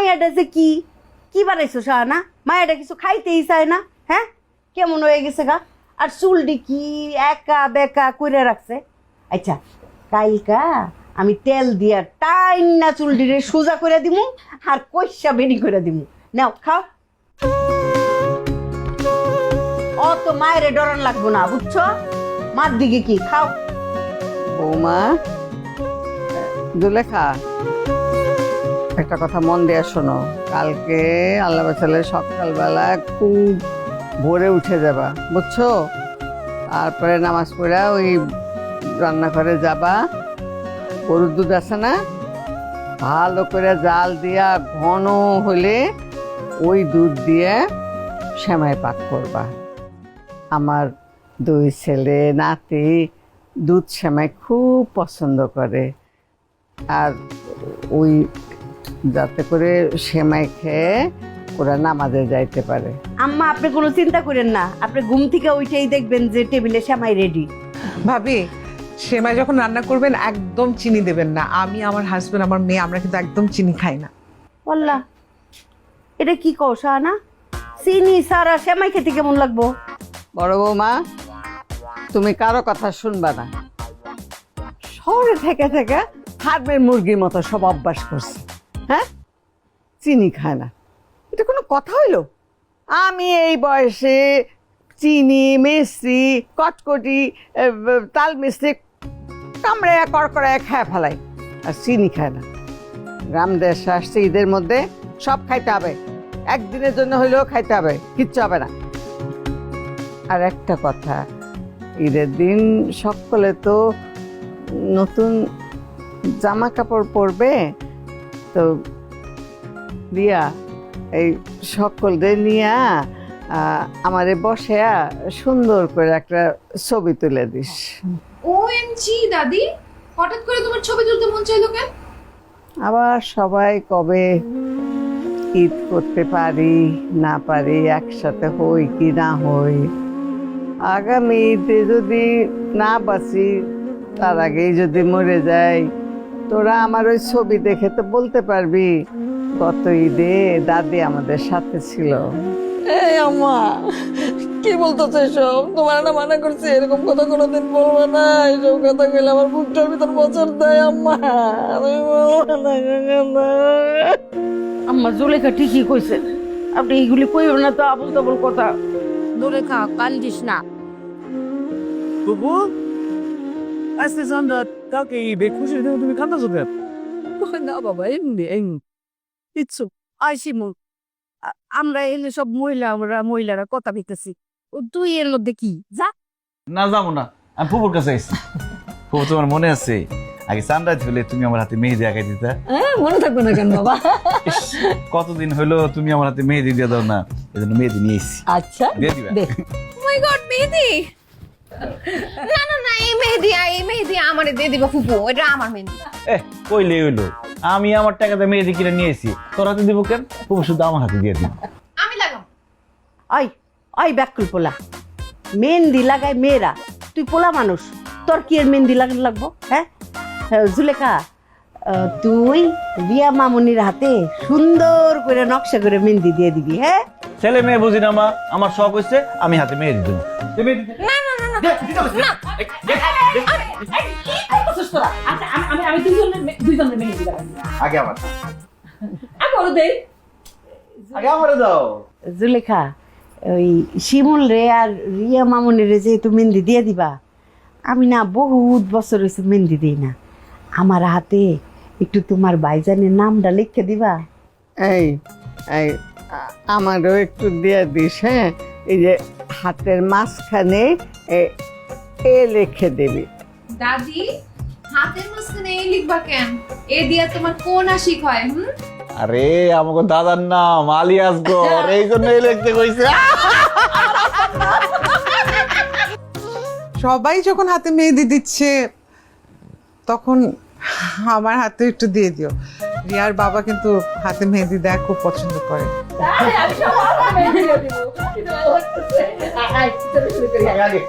মায়াটা যে কি কি বানাইছো শাহানা? মায়াটা কিছু খাইতেই চায় না। হ্যাঁ, কেমন হয়ে গেছে গা? আর চুলটি কি একা বেকা করে রাখছে। আচ্ছা, কালকা আমি তেল দিয়া টাইন না চুলটিরে সোজা করে দিমু আর কইসা বেনি করে দিমু। নাও খাও। অত মায়েরে ডরান লাগবো না, বুঝছো? মার দিকে কি খাও। বৌমা, জুলেখা, একটা কথা মন দিয়ে শোনো। কালকে আল্লাহ বাঁচালে সকালবেলা খুব ভোরে উঠে যাবা, বুঝছো? তারপরে নামাজ পড়া ওই রান্নাঘরে যাবা, গরুর দুধ আছে না, ভালো করে জাল দিয়া ঘন হলে ওই দুধ দিয়ে সেমাই পাক করবা। আমার দুই ছেলে নাতি দুধ সেমাই খুব পছন্দ করে, আর ওই যাতে করে সেমাই খেয়ে ওরা নামাজে যাইতে পারে। আম্মা, আপনি কোনো চিন্তা করেন না, আপনি ঘুম থেকে উঠেই দেখবেন যে টেবিলে সেমাই রেডি। ভাবি, সেমাই যখন রান্না করবেন একদম চিনি দেবেন না। আমি, আমার হাজবেন্ড, আমার মেয়ে আমরা কিন্তু একদম চিনি খাই না। বললা এটা কি কও শাহানা? চিনি সারা সেমাই খেতে কেমন লাগবো? বড় বৌমা, তুমি কারো কথা শুনবা না। শহরে থেকে থেকে ফার্মের মুরগির মতো সব অভ্যাস করছে। হ্যাঁ, চিনি খায় না, এটা কোনো কথা হইলো? আমি এই বয়সে চিনি মিষ্টি কটকটি তাল মিষ্টি কামড়ায় কড়কড়ায় খায় ফেলাই, আর চিনি খায় না। গ্রাম দেশে আসছে, ঈদের মধ্যে সব খাইতে হবে, একদিনের জন্য হইলেও খাইতে হবে, কিচ্ছু হবে না। আর একটা কথা, ঈদের দিন সকলে তো নতুন জামা কাপড় পরবে, তো রিয়া এই সকলদের নিয়ে আমারে বসে সুন্দর করে একটা ছবি তুলে দিস। ওএমজি দাদি, হঠাৎ করে তোমার ছবি তুলতে মন চাইলো কেন? আবার সবাই কবে ঈদ করতে পারি না পারি, একসাথে হই কি না হই। আগামী ঈদে যদি না বাঁচি, তার আগেই যদি মরে যাই, তোরা আমার ওই ছবি দেখে তো বলতে পারবি গত ঈদে দাদি আমাদের সাথে ছিল। এই আম্মা, কি বলতেছো এসব? তোমার না মানা করছে এরকম কথা কোনোদিন বলবো না। এসব কথা কইলে আমার বুকটার ভিতর বছর দেয় আম্মা। আমি বলবো না। আম্মা, জুলেখা ঠিকই কইছে, আপনি এইগুলি কইও না তো, আবল তাবল কথা। জুলেখা, কান্দিস না। বুবু, আজকে সন্ধ্যা কালকে ঈদে খুশির দিনে তুমি কান্দাছো কেন? না বাবা, এমনি এমনি কিচ্ছু। আইসি মু, আমরা এনে সব মহিলারা কথা বলতেছি, তুই এর মধ্যে কি যা। না যাবো না, আমি ফুপুর কাছে আইছি। ফুপু, তোমার মনে আছে আগে সানরাইজ হলে তুমি আমার হাতে মেহেদি আঁকাই দিতা? হ্যাঁ, মনে থাকবে না কেন বাবা? কতদিন হলো তুমি আমার হাতে মেহেদি দিয়ে দাও না, এজন্য মেহেদি নিয়ে এসেছি। আচ্ছা, দিয়ে দিবা? ও মাই গড, মেহেদি! না না না, এই মেহেদি আমারে দিয়ে দিবা ফুপু, এটা আমার মেহেদি। কইলে হইলো, আমি আমার টাকাতে মেহেদি কিনে নিয়ে এসেছি, তোর হাতে দিব কেন? ফুপু শুধু আমার হাতে দিয়ে দিন। আমি লাগাম। ওই ওই ব্যাকুল পোলা, মেহেন্দি লাগায় মেয়েরা, তুই পোলা মানুষ, তোর কি এর মেহেন্দি লাগবো? হ্যাঁ জুলেখা, তুই রিয়া মামুনির হাতে সুন্দর করে নকশা করে মেহেন্দি দিয়ে দিবি। হ্যাঁ, ছেলে মেয়ে বুঝি না মা, আমার শখ হচ্ছে আমি হাতে মেহেদি দেবো। না না না না, আমি দুইজনের মেহেদি লাগাই। আগে আমার আগে আমারে দাও। জুলেখা, ওই শিমুল রে আর রিয়া মামুনি রে যেহেতু মেহেন্দি দিয়ে দিবা, আমি না বহুত বছর হয়েছে মেহেন্দি দিই না, আমার হাতে একটু তোমার ভাইজানের নামটা লিখে দিবা। এই এই আমারও একটু দিয়ে দিস। হ্যাঁ, এই যে হাতের মাঝখানে এ লিখে দিবি। দাদি, হাতের মাঝখানে এই লিখবা কেন? এ দিয়া তোমার কোন আশিক হয়? আরে আমাকে দাদার নাম আলী আসগর, এই জন্যই লিখতে কইছে। সবাই যখন হাতে মেহেদি দিচ্ছে, তখন আমার হাতে একটু দিয়ে দিও। রিয়ার বাবা কিন্তু হাতে মেহেদি দেয় খুব পছন্দ করে। আগে